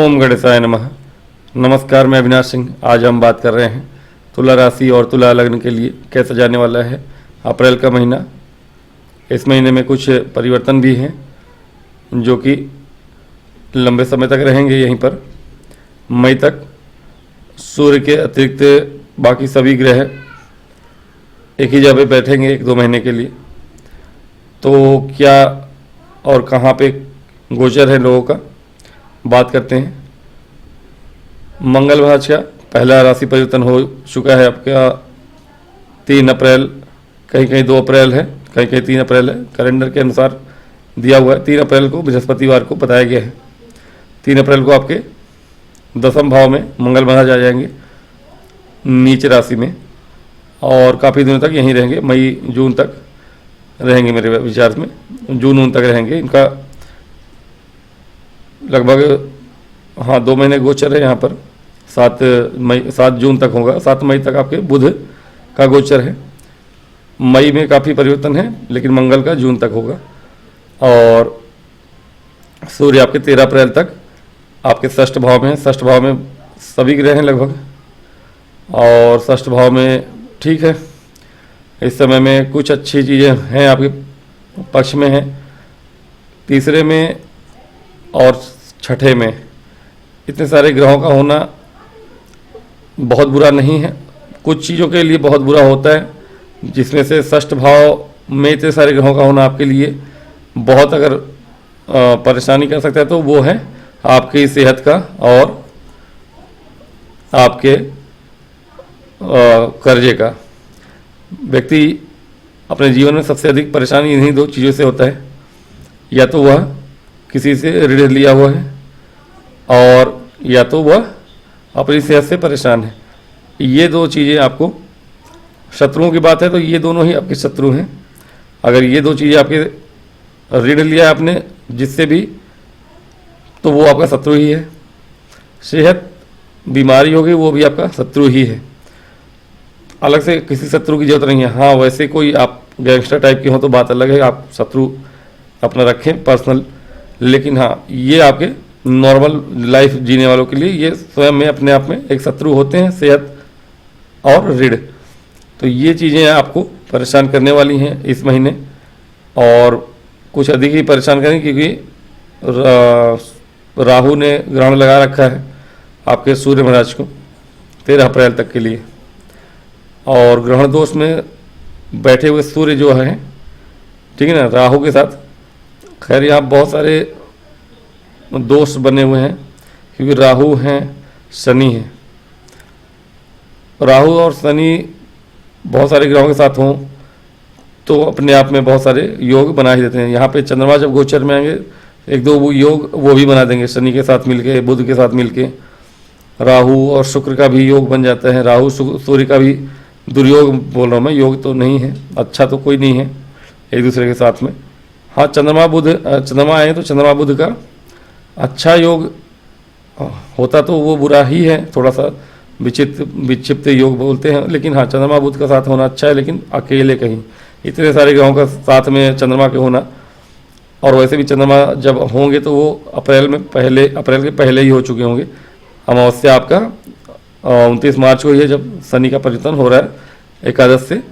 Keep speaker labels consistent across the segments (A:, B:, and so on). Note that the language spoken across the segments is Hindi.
A: ओम गणेशाय नमः। नमस्कार, मैं अविनाश सिंह। आज हम बात कर रहे हैं तुला राशि और तुला लग्न के लिए कैसा जाने वाला है अप्रैल का महीना। इस महीने में कुछ परिवर्तन भी हैं जो कि लंबे समय तक रहेंगे। यहीं पर मई तक सूर्य के अतिरिक्त बाकी सभी ग्रह एक ही जगह बैठेंगे 1-2 महीने के लिए। तो क्या और कहाँ पे गोचर है लोगों का, बात करते हैं। मंगल भाज का पहला राशि परिवर्तन हो चुका है आपका 3 अप्रैल, कहीं कहीं 2 अप्रैल है, कहीं कहीं 3 अप्रैल है। कैलेंडर के अनुसार दिया हुआ है 3 अप्रैल को, बृहस्पतिवार को बताया गया है। 3 अप्रैल को आपके 10वें भाव में मंगल महाराज आ जाएंगे नीच राशि में और काफ़ी दिनों तक यहीं रहेंगे। मई जून तक रहेंगे, मेरे विचार में जून तक रहेंगे। इनका लगभग 2 महीने गोचर है यहाँ पर। 7 जून तक होगा, 7 मई तक आपके बुध का गोचर है। मई में काफ़ी परिवर्तन है, लेकिन मंगल का जून तक होगा। और सूर्य आपके 13 अप्रैल तक आपके 6ठ भाव में है। 6ठ भाव में सभी ग्रह हैं लगभग, और 6ठ भाव में ठीक है। इस समय में कुछ अच्छी चीज़ें हैं आपके पक्ष में हैं। तीसरे में और छठे में इतने सारे ग्रहों का होना बहुत बुरा नहीं है। कुछ चीज़ों के लिए बहुत बुरा होता है, जिसमें से 6ठ भाव में इतने सारे ग्रहों का होना आपके लिए बहुत अगर परेशानी कर सकता है तो वो है आपकी सेहत का और आपके कर्जे का। व्यक्ति अपने जीवन में सबसे अधिक परेशानी इन्हीं 2 चीज़ों से होता है। या तो वह किसी से ऋण लिया हुआ है, और या तो वह अपनी सेहत से परेशान है। ये 2 चीज़ें आपको, शत्रुओं की बात है तो ये दोनों ही आपके शत्रु हैं। अगर ये 2 चीज़ें आपके ऋण लिया आपने जिससे भी, तो वो आपका शत्रु ही है। सेहत बीमारी होगी, वो भी आपका शत्रु ही है। अलग से किसी शत्रु की जरूरत नहीं है। हाँ, वैसे कोई आप गैंगस्टर टाइप के हो तो बात अलग है, आप शत्रु अपना रखें पर्सनल। लेकिन हाँ, ये आपके नॉर्मल लाइफ जीने वालों के लिए ये स्वयं में अपने आप में एक शत्रु होते हैं, सेहत और ऋण। तो ये चीज़ें आपको परेशान करने वाली हैं इस महीने, और कुछ अधिक ही परेशान करेंगे, क्योंकि राहु ने ग्रहण लगा रखा है आपके सूर्य महाराज को 13 अप्रैल तक के लिए। और ग्रहण दोष में बैठे हुए सूर्य जो है, ठीक है ना, राहु के साथ। खैर यहाँ बहुत सारे दोष बने हुए हैं, क्योंकि राहु हैं, शनि है। राहु और शनि बहुत सारे ग्रहों के साथ हों तो अपने आप में बहुत सारे योग बना ही देते हैं। यहाँ पे चंद्रमा जब गोचर में आएंगे 1-2 वो योग वो भी बना देंगे, शनि के साथ मिलके, बुध के साथ मिलके। राहु और शुक्र का भी योग बन जाता है, राहु सूर्य का भी दुर्योग बोल रहा हूँ मैं, योग तो नहीं है, अच्छा तो कोई नहीं है एक दूसरे के साथ में। हाँ, चंद्रमा आए तो चंद्रमा बुध का अच्छा योग होता तो वो बुरा ही है, थोड़ा सा विक्षिप्त योग बोलते हैं। लेकिन हाँ, चंद्रमा बुध का साथ होना अच्छा है, लेकिन अकेले कहीं इतने सारे ग्रहों का साथ में चंद्रमा के होना। और वैसे भी चंद्रमा जब होंगे तो वो अप्रैल के पहले ही हो चुके होंगे। अमावस्या आपका 29 मार्च को ही है, जब शनि का परिवर्तन हो रहा है 11 से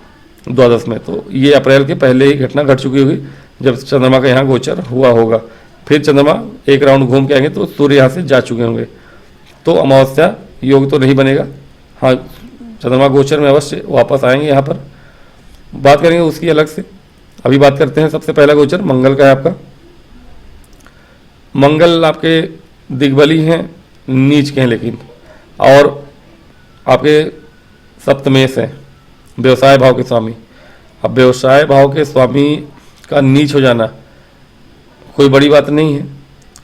A: 12 में। तो ये अप्रैल के पहले ही घटना घट चुकी होगी जब चंद्रमा का यहाँ गोचर हुआ होगा। फिर चंद्रमा एक राउंड घूम के आएंगे तो सूर्य यहाँ से जा चुके होंगे, तो अमावस्या योग तो नहीं बनेगा। हाँ, चंद्रमा गोचर में अवश्य वापस आएंगे। यहाँ पर बात करेंगे उसकी अलग से। अभी बात करते हैं सबसे पहला गोचर मंगल का है आपका। मंगल आपके दिग्बली हैं, नीच के हैं, लेकिन और आपके सप्तमेश हैं, व्यवसाय भाव के स्वामी। अब व्यवसाय भाव के स्वामी का नीच हो जाना कोई बड़ी बात नहीं है,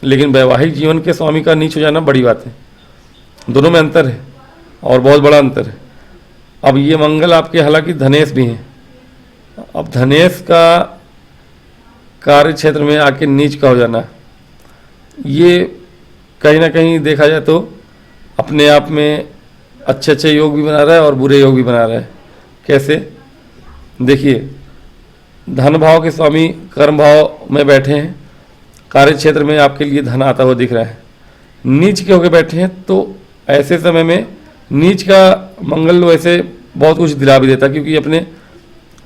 A: लेकिन वैवाहिक जीवन के स्वामी का नीच हो जाना बड़ी बात है। दोनों में अंतर है, और बहुत बड़ा अंतर है। अब ये मंगल आपके हालांकि धनेश भी हैं। अब धनेश का कार्य क्षेत्र में आके नीच का हो जाना, ये कहीं ना कहीं देखा जाए तो अपने आप में अच्छे योग भी बना रहा है और बुरे योग भी बना रहा है। कैसे? देखिए, धन भाव के स्वामी कर्म भाव में बैठे हैं, कार्य क्षेत्र में आपके लिए धन आता हुआ दिख रहा है। नीच के होके बैठे हैं तो ऐसे समय में नीच का मंगल वैसे बहुत कुछ दिला भी देता है, क्योंकि अपने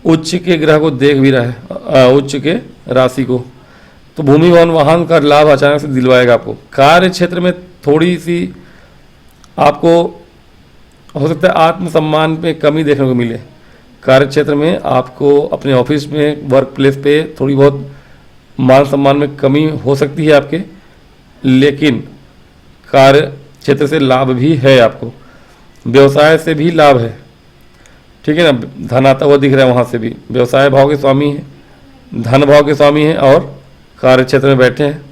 A: उच्च के ग्रह को देख भी रहा है, उच्च के राशि को। तो भूमि भवन वाहन का लाभ अचानक से दिलवाएगा आपको। कार्य क्षेत्र में थोड़ी सी आपको हो सकता है आत्मसम्मान पे कमी देखने को मिले। कार्य क्षेत्र में आपको अपने ऑफिस में, वर्क प्लेस पे थोड़ी बहुत मान सम्मान में कमी हो सकती है आपके, लेकिन कार्य क्षेत्र से लाभ भी है आपको, व्यवसाय से भी लाभ है, ठीक है ना। धन आता हुआ दिख रहा है, वहाँ से भी व्यवसाय भाव के स्वामी हैं, धन भाव के स्वामी हैं, और कार्य क्षेत्र में बैठे हैं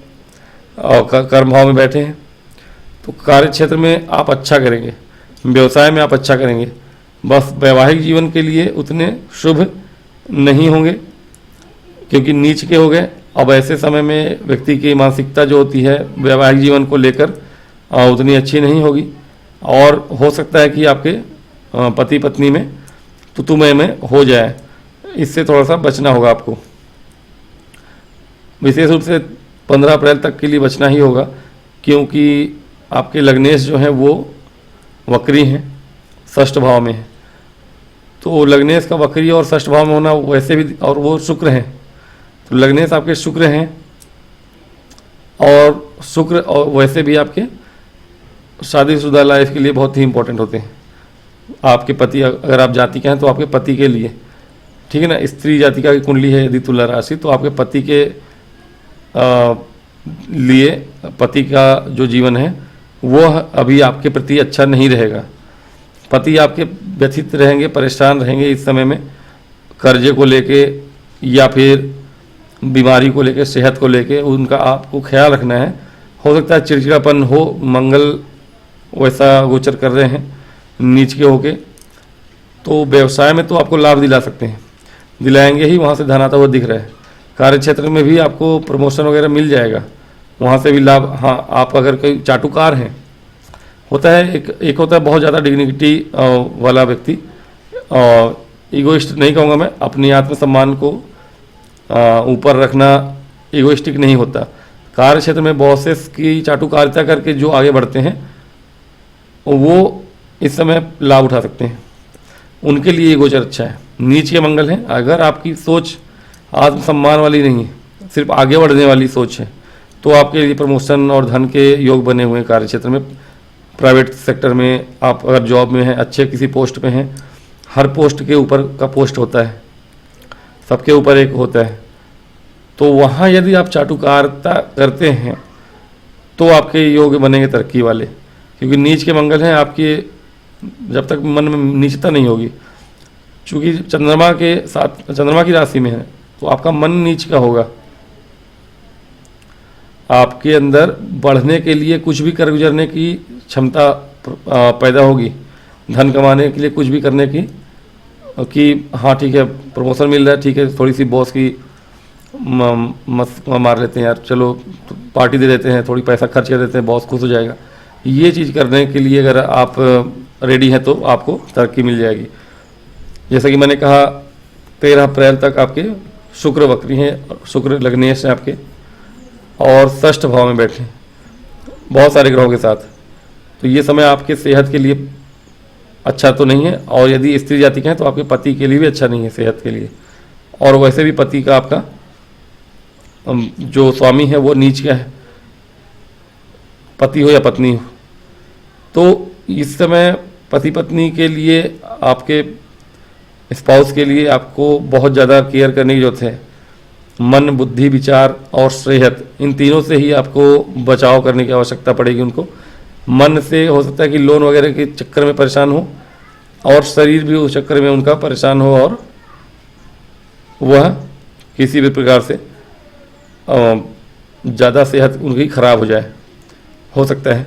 A: और कर्म भाव में बैठे हैं। तो कार्य क्षेत्र में आप अच्छा करेंगे, व्यवसाय में आप अच्छा करेंगे, बस वैवाहिक जीवन के लिए उतने शुभ नहीं होंगे क्योंकि नीच के हो गए। अब ऐसे समय में व्यक्ति की मानसिकता जो होती है वैवाहिक जीवन को लेकर उतनी अच्छी नहीं होगी, और हो सकता है कि आपके पति पत्नी में तुतुमय में हो जाए। इससे थोड़ा सा बचना होगा आपको, विशेष रूप से 15 अप्रैल तक के लिए बचना ही होगा, क्योंकि आपके लग्नेश जो हैं वो वक्री हैं, षष्ठ भाव में है। तो लग्नेश का वक्री और षष्ठ भाव में होना वैसे भी, और वो शुक्र हैं, तो लग्नेश आपके शुक्र हैं, और शुक्र और वैसे भी आपके शादीशुदा लाइफ के लिए बहुत ही इंपॉर्टेंट होते हैं। आपके पति, अगर आप जाति के हैं तो आपके पति के लिए, ठीक है ना। स्त्री जाति का कुंडली है यदि तुला राशि, तो आपके पति के लिए, पति का जो जीवन है वो अभी आपके प्रति अच्छा नहीं रहेगा। पति आपके व्यथित रहेंगे, परेशान रहेंगे इस समय में, कर्जे को लेके या फिर बीमारी को लेके, सेहत को लेके उनका आपको ख्याल रखना है। हो सकता है चिड़चिड़ापन हो, मंगल वैसा गोचर कर रहे हैं नीच के होके। तो व्यवसाय में तो आपको लाभ दिला सकते हैं, दिलाएंगे ही, वहाँ से धन आता हुआ दिख रहा है। कार्य क्षेत्र में भी आपको प्रमोशन वगैरह मिल जाएगा, वहाँ से भी लाभ। हाँ, आप अगर कोई चाटुकार हैं, होता है एक होता है बहुत ज़्यादा डिग्निटी वाला व्यक्ति, ईगोइस्ट नहीं कहूँगा मैं, अपनी आत्मसम्मान को ऊपर रखना ईगोइस्टिक नहीं होता। कार्य क्षेत्र में बॉसेस की चाटुकारिता करके जो आगे बढ़ते हैं वो इस समय लाभ उठा सकते हैं, उनके लिए ये गोचर अच्छा है। नीच के मंगल हैं, अगर आपकी सोच आत्मसम्मान वाली नहीं है, सिर्फ आगे बढ़ने वाली सोच है, तो आपके लिए प्रमोशन और धन के योग बने हुए हैं। कार्य क्षेत्र में, प्राइवेट सेक्टर में आप अगर जॉब में हैं, अच्छे किसी पोस्ट पे हैं, हर पोस्ट के ऊपर का पोस्ट होता है, सबके ऊपर एक होता है, तो वहाँ यदि आप चाटुकारिता करते हैं तो आपके योग बनेंगे तरक्की वाले, क्योंकि नीच के मंगल हैं आपके, जब तक मन में नीचता नहीं होगी। चूँकि चंद्रमा के साथ, चंद्रमा की राशि में है, तो आपका मन नीच का होगा, आपके अंदर बढ़ने के लिए कुछ भी कर गुजरने की क्षमता पैदा होगी, धन कमाने के लिए कुछ भी करने की, कि हाँ ठीक है प्रमोशन मिल रहा है, ठीक है थोड़ी सी बॉस की मार लेते हैं यार, चलो पार्टी दे देते हैं, थोड़ी पैसा खर्च कर देते हैं, बॉस खुश हो जाएगा। ये चीज़ करने के लिए अगर आप रेडी हैं तो आपको तरक्की मिल जाएगी। जैसा कि मैंने कहा 13 अप्रैल तक आपके शुक्र वक्री हैं, शुक्र लग्नेश हैं आपके, और षष्ठ भाव में बैठे हैं बहुत सारे ग्रहों के साथ। तो ये समय आपके सेहत के लिए अच्छा तो नहीं है, और यदि स्त्री जाति के हैं तो आपके पति के लिए भी अच्छा नहीं है सेहत के लिए। और वैसे भी पति का आपका जो स्वामी है वो नीच का है, पति हो या पत्नी हो। तो इस समय पति पत्नी के लिए, आपके स्पाउस के लिए आपको बहुत ज़्यादा केयर करने की जरूरत है। मन, बुद्धि, विचार और सेहत, इन तीनों से ही आपको बचाव करने की आवश्यकता पड़ेगी उनको। मन से हो सकता है कि लोन वगैरह के चक्कर में परेशान हो, और शरीर भी उस चक्कर में उनका परेशान हो, और वह किसी भी प्रकार से ज़्यादा सेहत उनकी खराब हो जाए। हो सकता है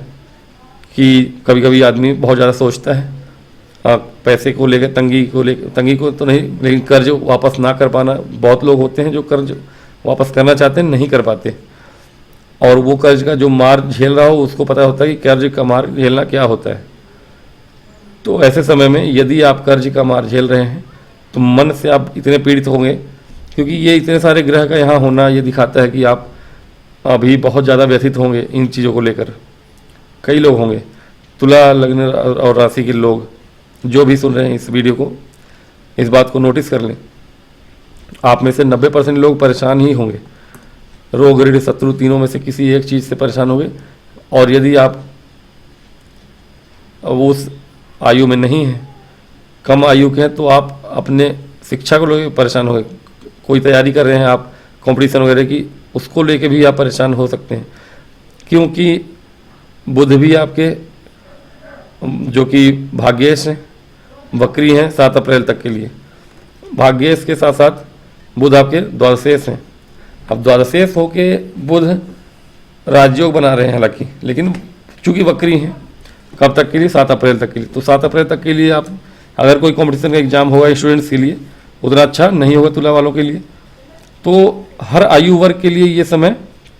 A: कि कभी कभी आदमी बहुत ज़्यादा सोचता है, पैसे को लेकर, तंगी को तो नहीं, लेकिन कर्ज वापस ना कर पाना। बहुत लोग होते हैं जो कर्ज वापस करना चाहते हैं, नहीं कर पाते, और वो कर्ज का जो मार झेल रहा हो उसको पता होता है कि कर्ज का मार झेलना क्या होता है। तो ऐसे समय में यदि आप कर्ज का मार झेल रहे हैं तो मन से आप इतने पीड़ित होंगे, क्योंकि ये इतने सारे ग्रह का यहाँ होना ये दिखाता है कि आप अभी बहुत ज़्यादा व्यथित होंगे इन चीज़ों को लेकर। कई लोग होंगे, तुला लग्न और राशि के लोग जो भी सुन रहे हैं इस वीडियो को, इस बात को नोटिस कर लें, आप में से 90% लोग परेशान ही होंगे, रोग ऋण शत्रु तीनों में से किसी एक चीज़ से परेशान होंगे। और यदि आप उस आयु में नहीं हैं, कम आयु के हैं, तो आप अपने शिक्षा को लेकर परेशान होंगे। कोई तैयारी कर रहे हैं आप कंपटीशन वगैरह की, उसको लेके भी आप परेशान हो सकते हैं, क्योंकि बुध भी आपके जो कि भाग्येश हैं, वक्री हैं 7 अप्रैल तक के लिए। भाग्येश के साथ साथ बुध आपके द्वादशेष हैं। अब द्वादशेष होके बुध राजयोग बना रहे हैं हालांकि, लेकिन चूंकि वक्री हैं, कब तक के लिए? 7 अप्रैल तक के लिए। तो 7 अप्रैल तक के लिए आप अगर कोई कंपटीशन का एग्जाम होगा स्टूडेंट्स के लिए, उतना अच्छा नहीं होगा तुला वालों के लिए। तो हर आयु वर्ग के लिए ये समय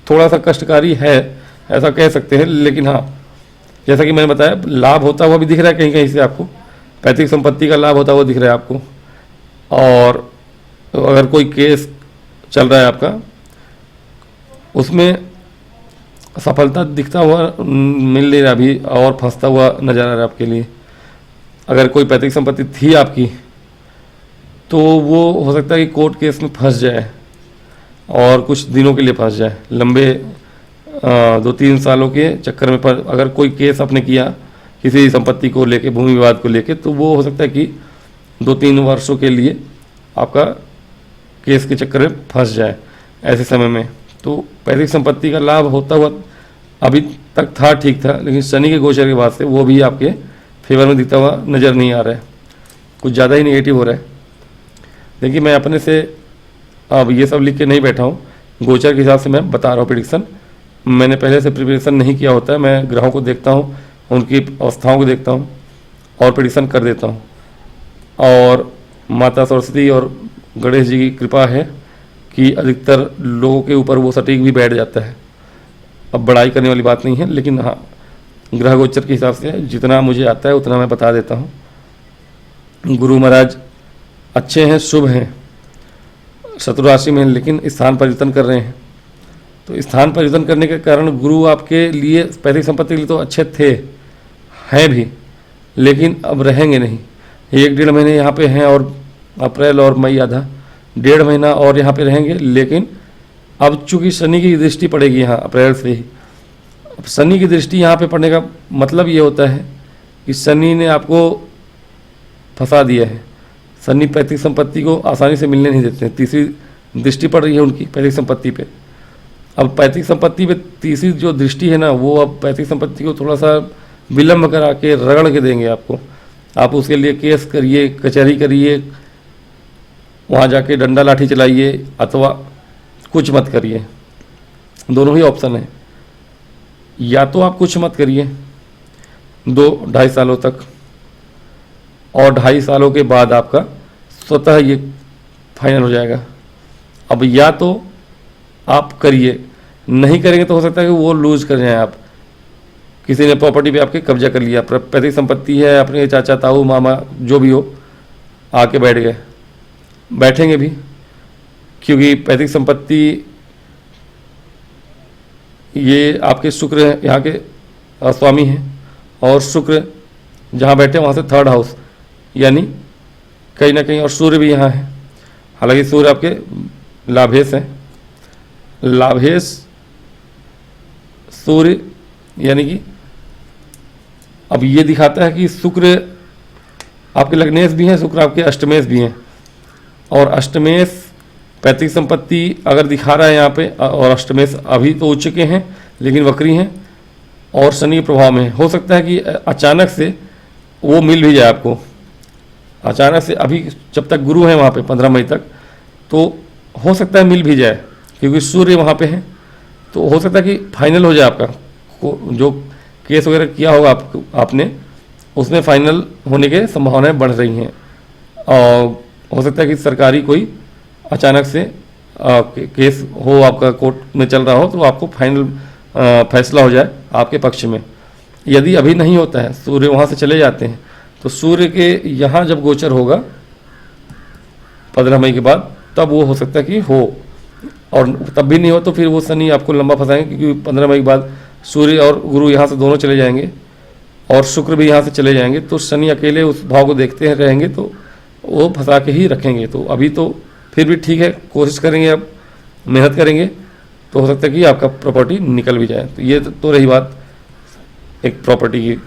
A: थोड़ा सा कष्टकारी है, ऐसा कह सकते हैं। लेकिन हाँ, जैसा कि मैंने बताया, लाभ होता हुआ भी दिख रहा है कहीं कहीं से आपको, पैतृक संपत्ति का लाभ होता हुआ दिख रहा है आपको। और अगर कोई केस चल रहा है आपका, उसमें सफलता दिखता हुआ मिल नहीं रहा अभी, और फंसता हुआ नजर आ रहा है आपके लिए। अगर कोई पैतृक संपत्ति थी आपकी, तो वो हो सकता है कि कोर्ट केस में फंस जाए और कुछ दिनों के लिए फंस जाए, लंबे 2-3 सालों के चक्कर में। पर अगर कोई केस आपने किया किसी संपत्ति को लेके, भूमि विवाद को लेके, तो वो हो सकता है कि 2-3 वर्षों के लिए आपका केस के चक्कर में फंस जाए ऐसे समय में। तो पैतृक संपत्ति का लाभ होता हुआ अभी तक था, ठीक था, लेकिन शनि के गोचर के बाद से वो भी आपके फेवर में दिखता हुआ नज़र नहीं आ रहा है, कुछ ज़्यादा ही नेगेटिव हो रहा है। देखिए, मैं अपने से अब ये सब लिख के नहीं बैठा हूँ, गोचर के हिसाब से मैं बता रहा हूँ प्रेडिक्शन। मैंने पहले से प्रिपरेशन नहीं किया होता है, मैं ग्रहों को देखता हूँ, उनकी अवस्थाओं को देखता हूँ और प्रेडिक्शन कर देता हूँ। और माता सरस्वती और गणेश जी की कृपा है कि अधिकतर लोगों के ऊपर वो सटीक भी बैठ जाता है। अब बड़ाई करने वाली बात नहीं है, लेकिन हाँ, ग्रह गोचर के हिसाब से जितना मुझे आता है उतना मैं बता देता हूँ। गुरु महाराज अच्छे हैं, शुभ हैं, शत्रु राशि में हैं, लेकिन स्थान परिवर्तन कर रहे हैं। तो स्थान परिवर्तन करने के कारण गुरु आपके लिए पैतृक संपत्ति के लिए तो अच्छे थे, हैं भी, लेकिन अब रहेंगे नहीं। 1-1.5 महीने यहाँ पे हैं, और अप्रैल और मई आधा 1.5 महीना और यहाँ पे रहेंगे। लेकिन अब चूंकि शनि की दृष्टि पड़ेगी यहाँ अप्रैल से ही, अब शनि की दृष्टि यहाँ पे पड़ने का मतलब ये होता है कि शनि ने आपको फंसा दिया है। शनि पैतृक संपत्ति को आसानी से मिलने नहीं देते हैं। तीसरी दृष्टि पड़ रही है उनकी पैतृक संपत्ति पे। अब पैतृक संपत्ति पे तीसरी जो दृष्टि है ना, वो अब पैतृक संपत्ति को थोड़ा सा विलम्ब करा के रगड़ के देंगे आपको। आप उसके लिए केस करिए, कचहरी करिए, वहाँ जाके डंडा लाठी चलाइए, अथवा कुछ मत करिए। दोनों ही ऑप्शन है। या तो आप कुछ मत करिए 2-2.5 सालों तक, और 2.5 सालों के बाद आपका स्वतः ये फाइनल हो जाएगा। अब या तो आप करिए, नहीं करेंगे तो हो सकता है कि वो लूज कर जाएं आप। किसी ने प्रॉपर्टी पे आपके कब्जा कर लिया, पैतृक संपत्ति है, अपने चाचा ताऊ मामा जो भी हो आके बैठ गए, बैठेंगे भी, क्योंकि पैतृक संपत्ति ये आपके शुक्र यहाँ के स्वामी हैं, और शुक्र जहाँ बैठे वहाँ से 3rd हाउस, यानी कहीं ना कहीं, और सूर्य भी यहाँ है। हालांकि सूर्य आपके लाभेश हैं, लाभेश सूर्य, यानी कि अब ये दिखाता है कि शुक्र आपके लग्नेश भी हैं, शुक्र आपके अष्टमेश भी हैं। और अष्टमेश पैतृक संपत्ति अगर दिखा रहा है यहाँ पे, और अष्टमेश अभी तो उच्च के हैं लेकिन वक्री हैं और शनि के प्रभाव में है। हो सकता है कि अचानक से वो मिल भी जाए आपको, अचानक से। अभी जब तक गुरु हैं वहाँ पे 15 मई तक, तो हो सकता है मिल भी जाए, क्योंकि सूर्य वहाँ पे है। तो हो सकता है कि फाइनल हो जाए आपका, जो केस वगैरह किया होगा आपने, उसमें फाइनल होने के संभावनाएं बढ़ रही हैं। और हो सकता है कि सरकारी कोई अचानक से केस हो, आपका कोर्ट में चल रहा हो, तो आपको फाइनल फैसला हो जाए आपके पक्ष में। यदि अभी नहीं होता है, सूर्य वहाँ से चले जाते हैं, तो सूर्य के यहाँ जब गोचर होगा 15 मई के बाद, तब वो हो सकता है कि हो, और तब भी नहीं हो तो फिर वो शनि आपको लंबा फंसाएंगे, क्योंकि 15 मई के बाद सूर्य और गुरु यहाँ से दोनों चले जाएंगे और शुक्र भी यहाँ से चले जाएंगे, तो शनि अकेले उस भाव को देखते हैं रहेंगे तो वो फंसा के ही रखेंगे। तो अभी तो फिर भी ठीक है, कोशिश करेंगे, अब मेहनत करेंगे तो हो सकता है कि आपका प्रॉपर्टी निकल भी जाए। तो ये तो रही बात एक प्रॉपर्टी की।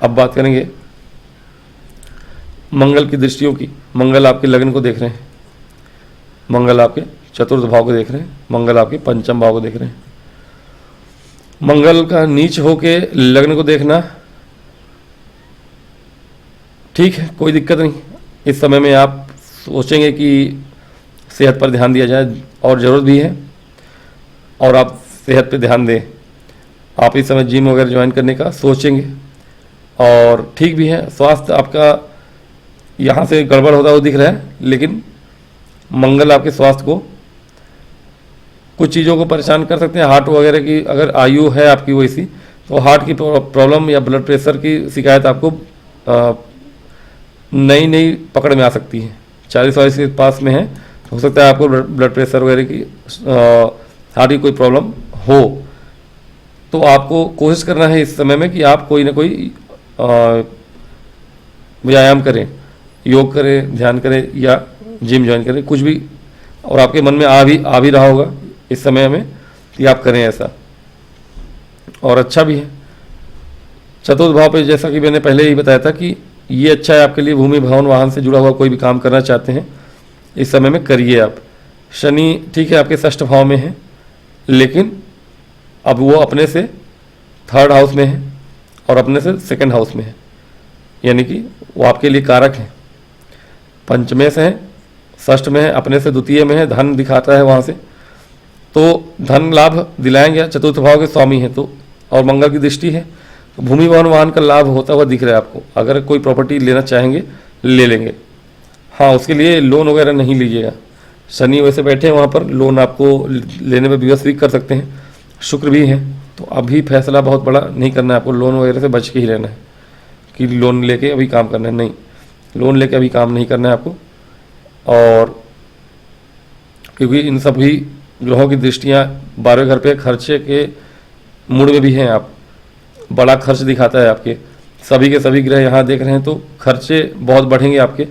A: अब बात करेंगे मंगल की दृष्टियों की। मंगल आपके लग्न को देख रहे हैं, मंगल आपके चतुर्थ भाव को देख रहे हैं, मंगल आपके पंचम भाव को देख रहे हैं। मंगल का नीच होके लग्न को देखना ठीक है, कोई दिक्कत नहीं। इस समय में आप सोचेंगे कि सेहत पर ध्यान दिया जाए और ज़रूरत भी है, और आप सेहत पे ध्यान दें। आप इस समय जिम वगैरह ज्वाइन करने का सोचेंगे और ठीक भी है। स्वास्थ्य आपका यहाँ से गड़बड़ होता हुआ दिख रहा है, लेकिन मंगल आपके स्वास्थ्य को कुछ चीज़ों को परेशान कर सकते हैं। हार्ट वगैरह की अगर आयु है आपकी वैसी, तो हार्ट की प्रॉब्लम या ब्लड प्रेशर की शिकायत आपको नई नई पकड़ में आ सकती है। 40 के पास में है, हो सकता है आपको ब्लड प्रेशर वगैरह की हार्ट की कोई प्रॉब्लम हो। तो आपको कोशिश करना है इस समय में कि आप कोई ना कोई व्यायाम करें, योग करें, ध्यान करें या जिम ज्वाइन करें, कुछ भी। और आपके मन में आ भी रहा होगा इस समय में कि आप करें ऐसा, और अच्छा भी है। चतुर्थ भाव पे जैसा कि मैंने पहले ही बताया था कि ये अच्छा है आपके लिए। भूमि भवन वाहन से जुड़ा हुआ कोई भी काम करना चाहते हैं इस समय में करिए आप। शनि ठीक है आपके षष्ठ भाव में है, लेकिन अब वो अपने से थर्ड हाउस में है और अपने से सेकंड हाउस में है, यानी कि वो आपके लिए कारक है। पंचमे से है, षष्ठ में है, अपने से द्वितीय में है, धन दिखाता है वहाँ से, तो धन लाभ दिलाएंगे। चतुर्थ भाव के स्वामी हैं तो, और मंगल की दृष्टि है, तो भूमि भवन वाहन का लाभ होता हुआ दिख रहा है आपको। अगर कोई प्रॉपर्टी लेना चाहेंगे ले लेंगे। हाँ, उसके लिए लोन वगैरह नहीं लीजिएगा। शनि वैसे बैठे हैं वहाँ पर, लोन आपको लेने में विवश भी कर सकते हैं। शुक्र भी है, तो अभी फैसला बहुत बड़ा नहीं करना है आपको। लोन वगैरह से बच के ही रहना है कि लोन लेके अभी काम करना है, नहीं, लोन लेके अभी काम नहीं करना है आपको। और क्योंकि इन सभी ग्रहों की दृष्टियाँ 12वें घर पे खर्चे के मूड में भी हैं आप, बड़ा खर्च दिखाता है आपके। सभी के सभी ग्रह यहाँ देख रहे हैं, तो खर्चे बहुत बढ़ेंगे आपके।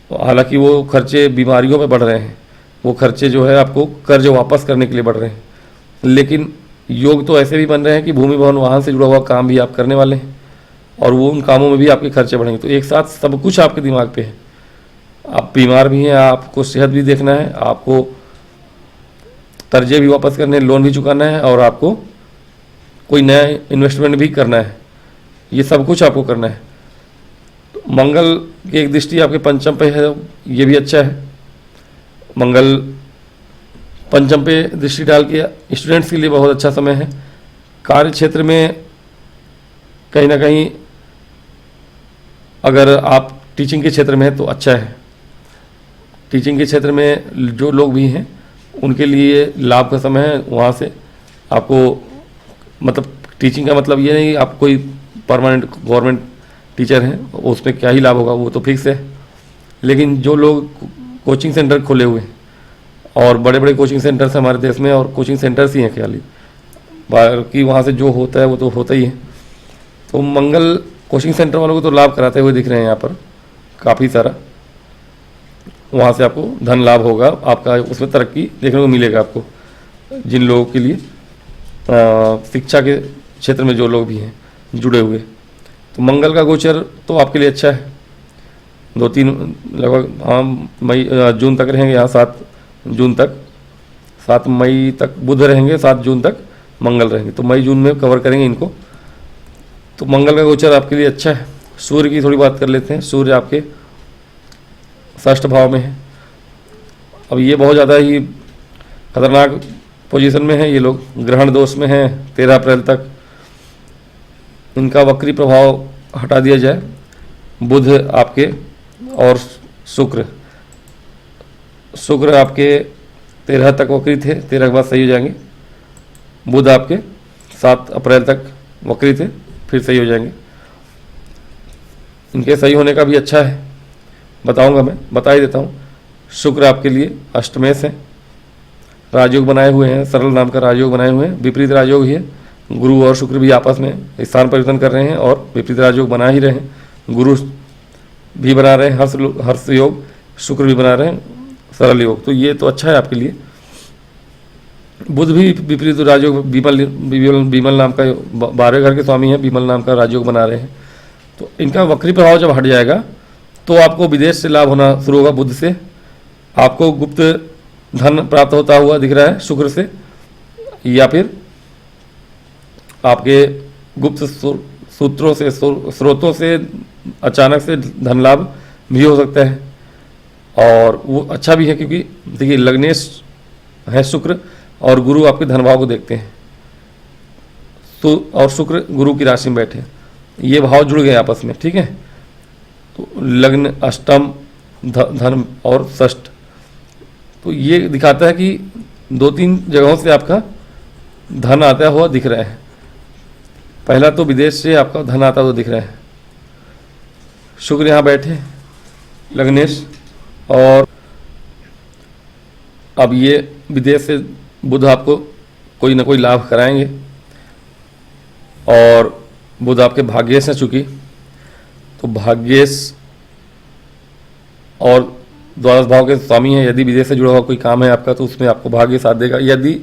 A: हालांकि वो खर्चे बीमारियों में बढ़ रहे हैं, वो खर्चे जो है आपको कर्ज वापस करने के लिए बढ़ रहे हैं। लेकिन योग तो ऐसे भी बन रहे हैं कि भूमि भवन वाहन से जुड़ा हुआ काम भी आप करने वाले हैं, और वो उन कामों में भी आपके खर्चे बढ़ेंगे। तो एक साथ सब कुछ आपके दिमाग पे है। आप बीमार भी हैं, आपको सेहत भी देखना है, आपको कर्जे भी वापस करने हैं, लोन भी चुकाना है, और आपको कोई नया इन्वेस्टमेंट भी करना है। ये सब कुछ आपको करना है। तो मंगल की एक दृष्टि आपके पंचम पे है, ये भी अच्छा है। मंगल पंचम पे दृष्टि डाल के स्टूडेंट्स के लिए बहुत अच्छा समय है। कार्य क्षेत्र में कहीं ना कहीं अगर आप टीचिंग के क्षेत्र में हैं तो अच्छा है। टीचिंग के क्षेत्र में जो लोग भी हैं उनके लिए लाभ का समय है। वहाँ से आपको, मतलब टीचिंग का मतलब ये नहीं आप कोई परमानेंट गवर्नमेंट टीचर हैं, उसमें क्या ही लाभ होगा, वो तो फिक्स है। लेकिन जो लोग कोचिंग सेंटर खोले हुए हैं, और बड़े बड़े कोचिंग सेंटर्स हमारे देश में, और कोचिंग सेंटर्स ही हैं खाली, बाकी वहाँ से जो होता है वो तो होता ही है। तो मंगल कोचिंग सेंटर वालों को तो लाभ कराते हुए दिख रहे हैं यहाँ पर काफ़ी सारा। वहाँ से आपको धन लाभ होगा, आपका उसमें तरक्की देखने को मिलेगा आपको। जिन लोगों के लिए शिक्षा के क्षेत्र में जो लोग भी हैं जुड़े हुए, तो मंगल का गोचर तो आपके लिए अच्छा है। 2-3 लगभग, हाँ, जून तक रहेंगे यहाँ, 7 जून तक, 7 मई तक बुध रहेंगे, 7 जून तक मंगल रहेंगे। तो मई जून में कवर करेंगे इनको। तो मंगल का गोचर आपके लिए अच्छा है। सूर्य की थोड़ी बात कर लेते हैं। सूर्य आपके षष्ठ भाव में है। अब ये बहुत ज़्यादा ही खतरनाक पोजीशन में है। ये लोग ग्रहण दोष में हैं 13 अप्रैल तक। इनका वक्री प्रभाव हटा दिया जाए। बुध आपके और शुक्र आपके 13 तक वक्री थे, 13 के बाद सही हो जाएंगे। बुध आपके 7 अप्रैल तक वक्री थे, फिर सही हो जाएंगे। इनके सही होने का भी अच्छा है, बताऊंगा, मैं बता ही देता हूँ। शुक्र आपके लिए अष्टमेश है, राजयोग बनाए हुए हैं, सरल नाम का राजयोग बनाए हुए हैं, विपरीत राजयोग ही है। गुरु और शुक्र भी आपस में स्थान परिवर्तन कर रहे हैं और विपरीत राजयोग बना ही रहे हैं। गुरु भी बना रहे हैं हर्ष योग, शुक्र भी बना रहे हैं सरल योग, तो ये तो अच्छा है आपके लिए। बुध भी विपरीत राजयोग बीमल नाम का 12वें घर के स्वामी है, बीमल नाम का राजयोग बना रहे हैं। तो इनका वक्री प्रभाव जब हट जाएगा तो आपको विदेश से लाभ होना शुरू होगा। बुध से आपको गुप्त धन प्राप्त होता हुआ दिख रहा है शुक्र से, या फिर आपके गुप्त सूत्रों से स्रोतों से अचानक से धन लाभ भी हो सकता है। और वो अच्छा भी है क्योंकि देखिए लग्नेश है शुक्र और गुरु आपके धन भाव को देखते हैं, तो और शुक्र गुरु की राशि में बैठे, ये भाव जुड़ गए आपस में, ठीक है। तो लग्न अष्टम धन और षष्ठ, तो ये दिखाता है कि 2-3 जगहों से आपका धन आता हुआ दिख रहा है। पहला तो विदेश से आपका धन आता हुआ दिख रहा है, शुक्र यहाँ बैठे लग्नेश, और अब ये विदेश से बुध आपको कोई ना कोई लाभ कराएंगे। और बुध आपके भाग्येश है चूँकि, तो भाग्येश और द्वादश भाव के स्वामी है। यदि विदेश से जुड़ा हुआ कोई काम है आपका तो उसमें आपको भाग्य साथ देगा। यदि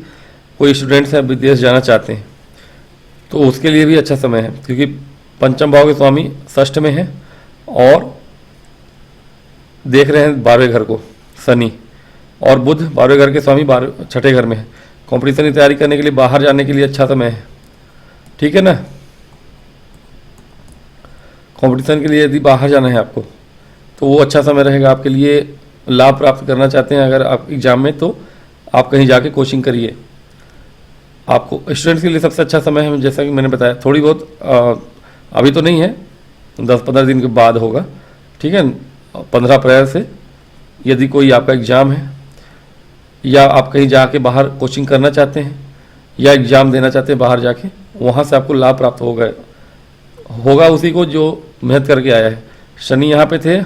A: कोई स्टूडेंट्स हैं विदेश जाना चाहते हैं तो उसके लिए भी अच्छा समय है, क्योंकि पंचम भाव के स्वामी षष्ठ में है और देख रहे हैं 12वें घर को शनि, और बुध 12वें घर के स्वामी 6ठे घर में है। कॉम्पिटिशन की तैयारी करने के लिए, बाहर जाने के लिए अच्छा समय है, ठीक है ना। कंपटीशन के लिए यदि बाहर जाना है आपको तो वो अच्छा समय रहेगा आपके लिए। लाभ प्राप्त करना चाहते हैं अगर आप एग्जाम में, तो आप कहीं जाके कोचिंग करिए। आपको स्टूडेंट्स के लिए सबसे अच्छा समय है, जैसा कि मैंने बताया। थोड़ी बहुत अभी तो नहीं है, 10-15 दिन के बाद होगा, ठीक है। 15 अप्रैल से यदि कोई आपका एग्ज़ाम है या आप कहीं जाके बाहर कोचिंग करना चाहते हैं या एग्ज़ाम देना चाहते हैं बाहर जाके, वहाँ से आपको लाभ प्राप्त होगा उसी को जो मेहनत करके आया है। शनि यहाँ पे थे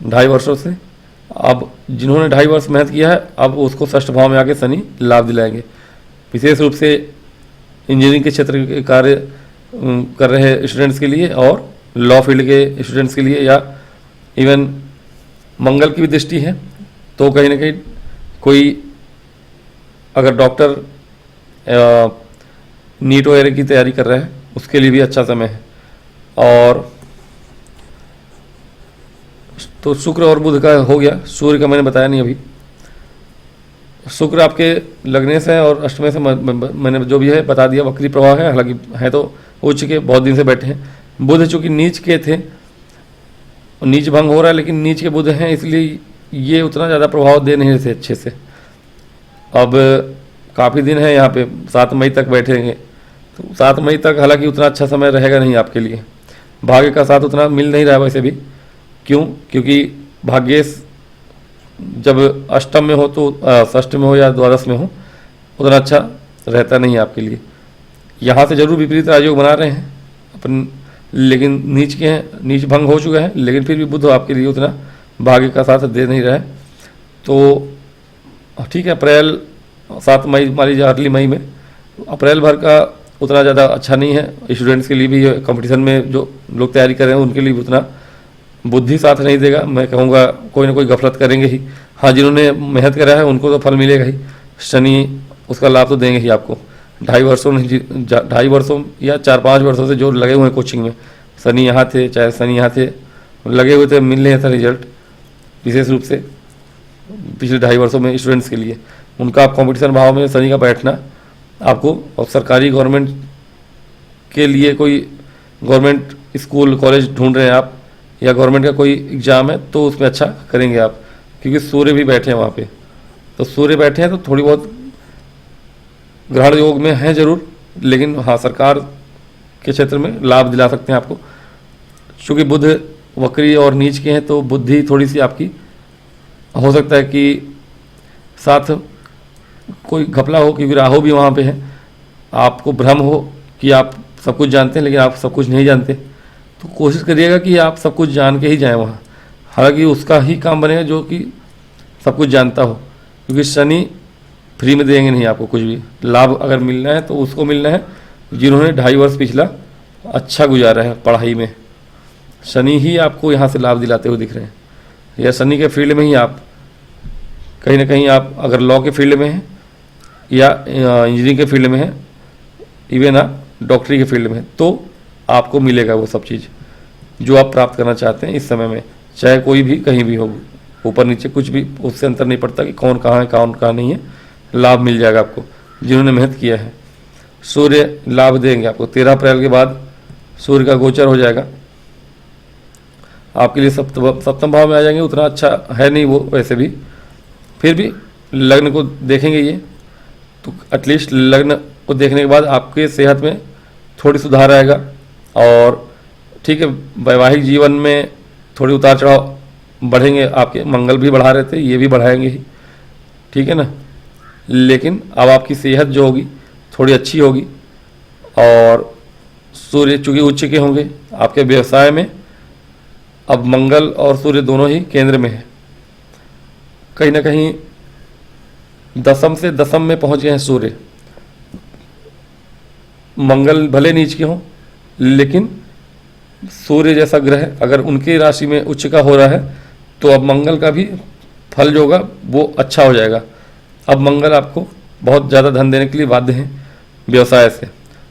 A: 2.5 वर्षों से, अब जिन्होंने 2.5 वर्ष मेहनत किया है अब उसको षष्ठ भाव में आके शनि लाभ दिलाएंगे। विशेष रूप से इंजीनियरिंग के क्षेत्र के कार्य कर रहे स्टूडेंट्स के लिए और लॉ फील्ड के स्टूडेंट्स के लिए, या इवन मंगल की भी दृष्टि है, तो कहीं ना कहीं कोई अगर डॉक्टर नीट वगैरह की तैयारी कर रहा है उसके लिए भी अच्छा समय है। और तो शुक्र और बुध का हो गया, सूर्य का मैंने बताया नहीं अभी। शुक्र आपके लगने से और अष्टमे से मैंने जो भी है बता दिया, वक्री प्रभाव है, हालांकि है तो उच्च के, बहुत दिन से बैठे हैं। बुध चूँकि नीच के थे, नीच भंग हो रहा है, लेकिन नीच के बुध हैं इसलिए ये उतना ज़्यादा प्रभाव दे नहीं रहे थे अच्छे से। अब काफ़ी दिन है यहाँ पे, 7 मई तक बैठेंगे, तो 7 मई तक हालांकि उतना अच्छा समय रहेगा नहीं आपके लिए। भाग्य का साथ उतना मिल नहीं रहा है वैसे भी, क्यों? क्योंकि भाग्येश जब अष्टम में हो तो षष्ठ में हो या द्वादश में हो उतना अच्छा रहता नहीं है आपके लिए। यहाँ से जरूर विपरीत राजयोग बना रहे हैं अपन, लेकिन नीच के हैं, नीच भंग हो चुका है, लेकिन फिर भी बुध आपके लिए उतना भाग्य का साथ दे नहीं रहा है। तो ठीक है, अप्रैल 7 मई मान लीजिए अर्ली मई में, अप्रैल भर का उतना ज़्यादा अच्छा नहीं है स्टूडेंट्स के लिए भी। कंपटीशन में जो लोग तैयारी कर रहे हैं उनके लिए भी उतना बुद्धि साथ नहीं देगा। मैं कहूँगा कोई ना कोई गफलत करेंगे ही। हाँ, जिन्होंने मेहनत करा है उनको तो फल मिलेगा ही, शनि उसका लाभ तो देंगे ही आपको। 2.5 वर्षों या 4-5 वर्षों से जो लगे हुए हैं कोचिंग में, शनि यहाँ थे, चाहे शनि यहाँ थे, लगे हुए थे, मिल रहे थे रिजल्ट। विशेष रूप से पिछले 2.5 वर्षों में स्टूडेंट्स के लिए उनका कंपटीशन भाव में शनि का बैठना आपको, और सरकारी गवर्नमेंट के लिए कोई गवर्नमेंट स्कूल कॉलेज ढूंढ रहे हैं आप, या गवर्नमेंट का कोई एग्ज़ाम है तो उसमें अच्छा करेंगे आप, क्योंकि सूर्य भी बैठे हैं वहाँ पे। तो सूर्य बैठे हैं तो थोड़ी बहुत ग्रहण योग में है जरूर, लेकिन हाँ सरकार के क्षेत्र में लाभ दिला सकते हैं आपको। चूँकि बुध वक्री और नीच के हैं तो बुद्धि थोड़ी सी आपकी हो सकता है कि साथ कोई घपला हो, क्योंकि राहु भी वहाँ पे है। आपको भ्रम हो कि आप सब कुछ जानते हैं, लेकिन आप सब कुछ नहीं जानते, तो कोशिश करिएगा कि आप सब कुछ जान के ही जाएं वहाँ। हालांकि उसका ही काम बनेगा जो कि सब कुछ जानता हो, क्योंकि शनि फ्री में देंगे नहीं आपको कुछ भी। लाभ अगर मिलना है तो उसको मिलना है जिन्होंने 2.5 वर्ष पिछला अच्छा गुजारा है पढ़ाई में। शनि ही आपको यहाँ से लाभ दिलाते हुए दिख रहे हैं, या शनि के फील्ड में ही आप कहीं ना कहीं, आप अगर लॉ के फील्ड में हैं या इंजीनियरिंग के फील्ड में हैं, इवन आप डॉक्टरी के फील्ड में हैं, तो आपको मिलेगा वो सब चीज़ जो आप प्राप्त करना चाहते हैं इस समय में। चाहे कोई भी कहीं भी हो, ऊपर नीचे कुछ भी उससे अंतर नहीं पड़ता कि कौन कहाँ है कौन कहाँ नहीं है, लाभ मिल जाएगा आपको जिन्होंने मेहनत किया है। सूर्य लाभ देंगे आपको। 13 अप्रैल के बाद सूर्य का गोचर हो जाएगा, आपके लिए सप्तम भाव में आ जाएंगे। उतना अच्छा है नहीं वो वैसे भी, फिर भी लग्न को देखेंगे ये तो एटलीस्ट लग्न को देखने के बाद आपके सेहत में थोड़ी सुधार आएगा। और ठीक है, वैवाहिक जीवन में थोड़ी उतार चढ़ाव बढ़ेंगे आपके, मंगल भी बढ़ा रहे थे ये भी बढ़ाएंगे ही, ठीक है ना। लेकिन अब आपकी सेहत जो होगी थोड़ी अच्छी होगी। और सूर्य चूँकि उच्च के होंगे आपके व्यवसाय में, अब मंगल और सूर्य दोनों ही केंद्र में है, कहीं ना कहीं दशम से दशम में पहुंच गए हैं सूर्य। मंगल भले नीच के हों, लेकिन सूर्य जैसा ग्रह अगर उनकी राशि में उच्च का हो रहा है तो अब मंगल का भी फल जो होगा वो अच्छा हो जाएगा। अब मंगल आपको बहुत ज़्यादा धन देने के लिए बाध्य हैं व्यवसाय से।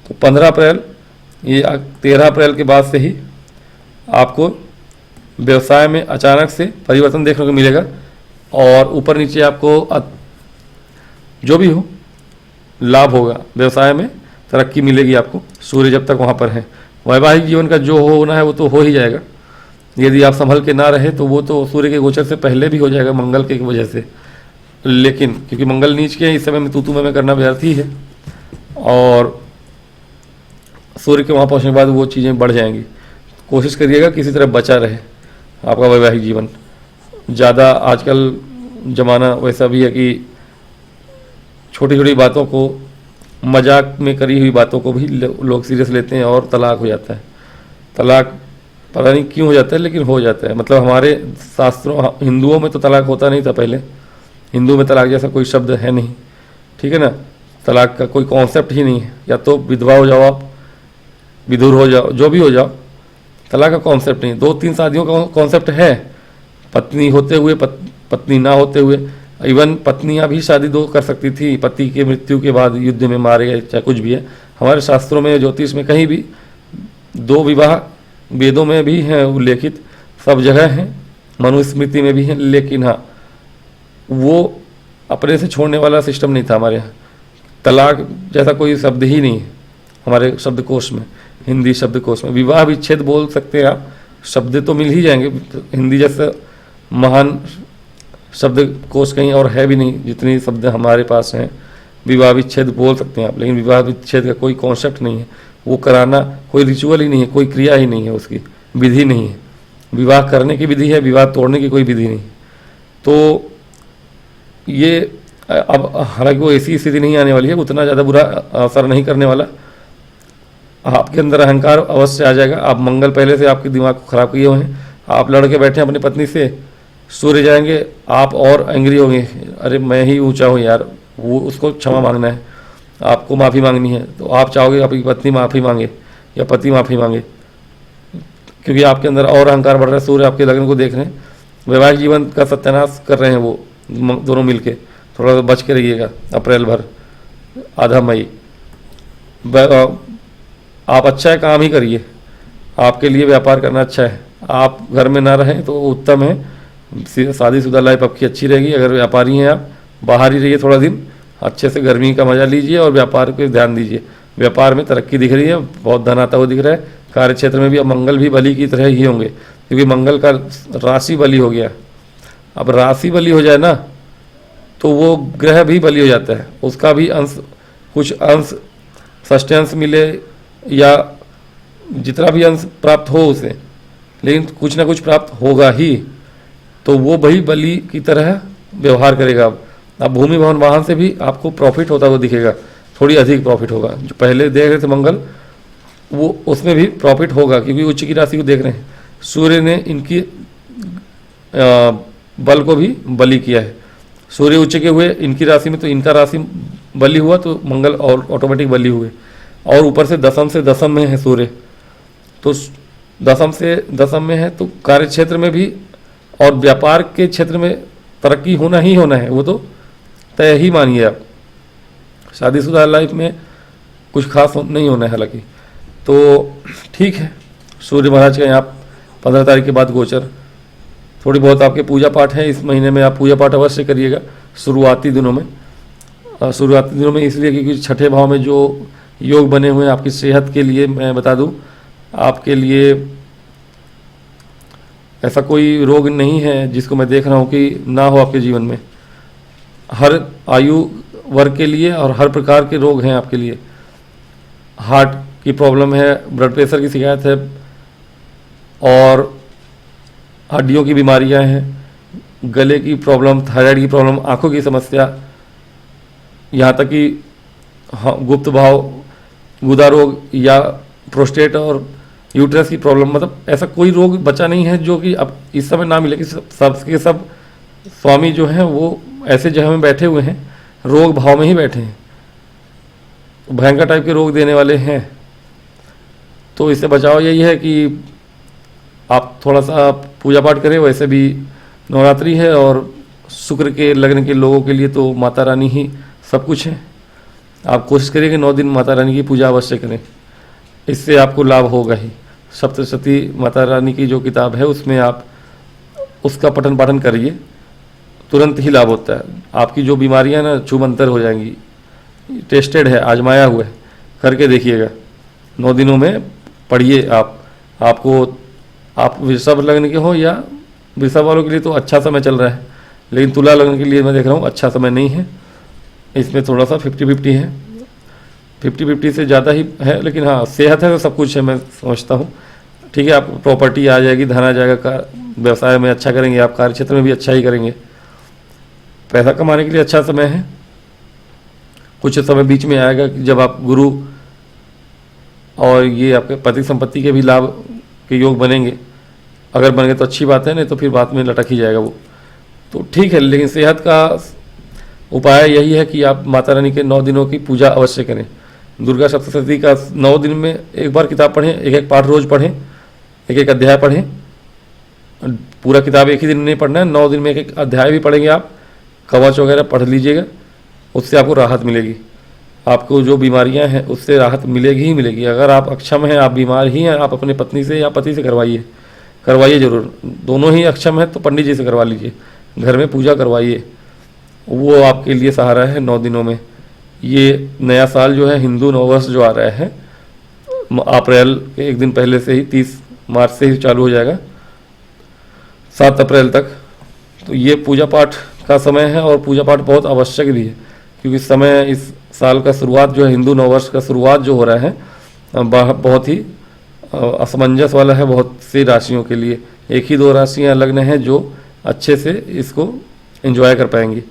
A: तो 15 अप्रैल, ये 13 अप्रैल के बाद से ही आपको व्यवसाय में अचानक से परिवर्तन देखने को मिलेगा। और ऊपर नीचे आपको जो भी हो लाभ होगा, व्यवसाय में तरक्की मिलेगी आपको, सूर्य जब तक वहाँ पर है। वैवाहिक जीवन का जो होना है वो तो हो ही जाएगा, यदि आप संभल के ना रहे तो वो तो सूर्य के गोचर से पहले भी हो जाएगा मंगल के वजह से। लेकिन क्योंकि मंगल नीच के इस समय में तू में करना व्यर्थ ही है, और सूर्य के वहाँ पहुँचने के बाद वो चीज़ें बढ़ जाएंगी। कोशिश करिएगा किसी तरह बचा रहे आपका वैवाहिक जीवन। ज़्यादा आजकल ज़माना वैसा भी है कि छोटी छोटी बातों को, मजाक में करी हुई बातों को भी लोग सीरियस लेते हैं और तलाक हो जाता है। तलाक पता नहीं क्यों हो जाता है, लेकिन हो जाता है। मतलब हमारे शास्त्रों, हिंदुओं में तो तलाक होता नहीं था पहले, हिंदू में तलाक जैसा कोई शब्द है नहीं, ठीक है ना। तलाक का कोई कॉन्सेप्ट ही नहीं है, या तो विधवा हो जाओ आप, विधुर हो जाओ, जो भी हो जाओ, तलाक का कॉन्सेप्ट नहीं। 2-3 शादियों का कॉन्सेप्ट है, पत्नी होते हुए पत्नी ना होते हुए। इवन पत्नियां भी शादी 2 कर सकती थी पति के मृत्यु के बाद, युद्ध में मारे गए चाहे कुछ भी है। हमारे शास्त्रों में, ज्योतिष में कहीं भी 2 विवाह, वेदों में भी हैं उल्लेखित, सब जगह हैं, मनुस्मृति में भी हैं। लेकिन हाँ, वो अपने से छोड़ने वाला सिस्टम नहीं था हमारे यहाँ। तलाक जैसा कोई शब्द ही नहीं है हमारे शब्दकोश में, हिंदी शब्दकोश में। विवाह विच्छेद बोल सकते हैं आप, शब्द तो मिल ही जाएंगे। हिंदी जैसा महान शब्दकोश कहीं और है भी नहीं जितनी शब्द हमारे पास हैं। विवाह विच्छेद बोल सकते हैं आप, लेकिन विवाह विच्छेद का कोई कॉन्सेप्ट नहीं है। वो कराना कोई रिचुअल ही नहीं है, कोई क्रिया ही नहीं है, उसकी विधि नहीं है। विवाह करने की विधि है, विवाह तोड़ने की कोई विधि नहीं। तो ये अब हालांकि वो ऐसी स्थिति नहीं आने वाली है, उतना ज़्यादा बुरा असर नहीं करने वाला। आपके अंदर अहंकार अवश्य आ जाएगा। आप मंगल पहले से आपके दिमाग को खराब किए हुए हैं, आप लड़के बैठे हैं अपनी पत्नी से, सूर्य जाएंगे आप और एंग्री होंगे, अरे मैं ही ऊंचा हूँ यार, वो उसको क्षमा मांगना है, आपको माफ़ी मांगनी है। तो आप चाहोगे आपकी पत्नी माफ़ी मांगे या पति माफ़ी मांगे, क्योंकि आपके अंदर और अहंकार बढ़ रहा है। सूर्य आपके लग्न को देख रहे हैं, वैवाहिक जीवन का सत्यानाश कर रहे हैं वो दोनों मिलके। थोड़ा सा बच के रहिएगा अप्रैल भर, आधा मई। आप अच्छा है, काम ही करिए, आपके लिए व्यापार करना अच्छा है। आप घर में ना रहें तो उत्तम है, शादीशुदा लाइफ आपकी अच्छी रहेगी। अगर व्यापारी हैं आप, बाहर ही रहिए थोड़ा दिन, अच्छे से गर्मी का मजा लीजिए और व्यापार पे ध्यान दीजिए। व्यापार में तरक्की दिख रही है, बहुत धन आता हुआ दिख रहा है। कार्य क्षेत्र में भी अब मंगल भी बली की तरह ही होंगे, क्योंकि मंगल का राशि बली हो गया। अब राशि बली हो जाए ना तो वो ग्रह भी बली हो जाता है, उसका भी अंश, कुछ अंश सस्टेंस मिले या जितना भी अंश प्राप्त हो उसे, लेकिन कुछ ना कुछ प्राप्त होगा ही। तो वो वही बली की तरह व्यवहार करेगा। अब भूमि भवन वाहन से भी आपको प्रॉफिट होता हुआ दिखेगा, थोड़ी अधिक प्रॉफिट होगा। जो पहले देख रहे थे मंगल, वो उसमें भी प्रॉफिट होगा, क्योंकि उच्च की राशि को देख रहे हैं। सूर्य ने इनकी बल को भी बली किया है। सूर्य उच्च के हुए इनकी राशि में, तो इनका राशि बली हुआ तो मंगल और ऑटोमेटिक बली हुए, और ऊपर से दसम में है सूर्य, तो दसम से दसम में है, तो कार्य क्षेत्र में भी और व्यापार के क्षेत्र में तरक्की होना ही होना है, वो तो तय ही मानिए आप। शादीशुदा लाइफ में कुछ खास नहीं होना है हालांकि। तो ठीक है, सूर्य महाराज का यहाँ 15 तारीख के बाद गोचर, थोड़ी बहुत आपके पूजा पाठ है इस महीने में, आप पूजा पाठ अवश्य करिएगा शुरुआती दिनों में। शुरुआती दिनों में इसलिए क्योंकि छठे भाव में जो योग बने हुए हैं आपकी सेहत के लिए, मैं बता दूं आपके लिए ऐसा कोई रोग नहीं है जिसको मैं देख रहा हूँ कि ना हो आपके जीवन में। हर आयु वर्ग के लिए और हर प्रकार के रोग हैं आपके लिए। हार्ट की प्रॉब्लम है, ब्लड प्रेशर की शिकायत है, और हड्डियों की बीमारियां हैं, गले की प्रॉब्लम, थायराइड की प्रॉब्लम, आंखों की समस्या, यहाँ तक कि गुप्त भाव, गुदा रोग या प्रोस्टेट और यूट्रस की प्रॉब्लम, मतलब ऐसा कोई रोग बचा नहीं है जो कि अब इस समय ना मिले कि सबके सब स्वामी जो हैं वो ऐसे जगह में बैठे हुए हैं, रोग भाव में ही बैठे हैं, भयंकर टाइप के रोग देने वाले हैं। तो इससे बचाव यही है कि आप थोड़ा सा पूजा पाठ करें। वैसे भी नवरात्रि है और शुक्र के लगन के लोगों के लिए तो माता रानी ही सब कुछ है। आप कोशिश करिए कि 9 दिन माता रानी की पूजा अवश्य करें, इससे आपको लाभ होगा ही। सप्तशती माता रानी की जो किताब है उसमें आप उसका पठन पाठन करिए, तुरंत ही लाभ होता है। आपकी जो बीमारियां ना छूमंतर हो जाएंगी। टेस्टेड है, आजमाया हुआ है, करके देखिएगा। 9 दिनों में पढ़िए आपको आप वृषभ लग्न के हो या वृषभ वालों के लिए तो अच्छा समय चल रहा है, लेकिन तुला लग्न के लिए मैं देख रहा हूँ अच्छा समय नहीं है। इसमें थोड़ा सा 50-50 है, 50-50 से ज़्यादा ही है, लेकिन हाँ सेहत है तो सब कुछ है, मैं समझता हूँ। ठीक है, आप प्रॉपर्टी आ जाएगी, धन आ जाएगा, व्यवसाय में अच्छा करेंगे, आप कार्य क्षेत्र में भी अच्छा ही करेंगे, पैसा कमाने के लिए अच्छा समय है। कुछ समय बीच में आएगा कि जब आप गुरु और ये आपके पति संपत्ति के भी लाभ के योग बनेंगे। अगर बन गए तो अच्छी बात है, नहीं तो फिर बाद में लटक ही जाएगा वो। तो ठीक है, लेकिन सेहत का उपाय यही है कि आप माता रानी के 9 दिनों की पूजा अवश्य करें। दुर्गा सप्तशती का 9 दिन में एक बार किताब पढ़ें, एक पाठ रोज पढ़ें, एक अध्याय पढ़ें। पूरा किताब एक ही दिन नहीं पढ़ना है, 9 दिन में एक अध्याय भी पढ़ेंगे आप, कवच वगैरह पढ़ लीजिएगा, उससे आपको राहत मिलेगी। आपको जो बीमारियां हैं उससे राहत मिलेगी ही मिलेगी। अगर आप अक्षम हैं, आप बीमार ही हैं, आप अपने पत्नी से या पति से करवाइए जरूर। दोनों ही अक्षम है तो पंडित जी से करवा लीजिए, घर में पूजा करवाइए, वो आपके लिए सहारा है 9 दिनों में। ये नया साल जो है, हिंदू नववर्ष जो आ रहा है, अप्रैल के एक दिन पहले से ही 30 मार्च से ही चालू हो जाएगा 7 अप्रैल तक। तो ये पूजा पाठ का समय है और पूजा पाठ बहुत आवश्यक भी है, क्योंकि समय इस साल का शुरुआत जो है, हिंदू नववर्ष का शुरुआत जो हो रहा है, बहुत ही असमंजस वाला है बहुत सी राशियों के लिए। 1 ही 2 राशियाँ लग्न हैं जो अच्छे से इसको एंजॉय कर पाएंगी।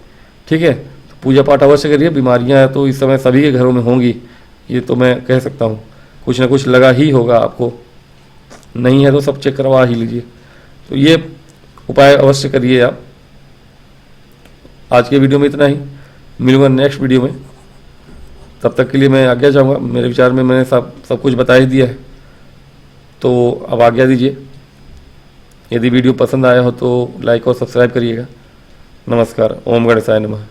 A: ठीक है, तो पूजा पाठ अवश्य करिए। बीमारियां तो इस समय सभी के घरों में होंगी, ये तो मैं कह सकता हूँ, कुछ ना कुछ लगा ही होगा आपको, नहीं है तो सब चेक करवा ही लीजिए। तो ये उपाय अवश्य करिए आप। आज के वीडियो में इतना ही, मिलूंगा नेक्स्ट वीडियो में। तब तक के लिए मैं आज्ञा चाहूँगा। मेरे विचार में मैंने सब कुछ बता ही दिया है, तो अब आज्ञा दीजिए। यदि वीडियो पसंद आया हो तो लाइक और सब्सक्राइब करिएगा। नमस्कार। ओम गणेशाय नमः।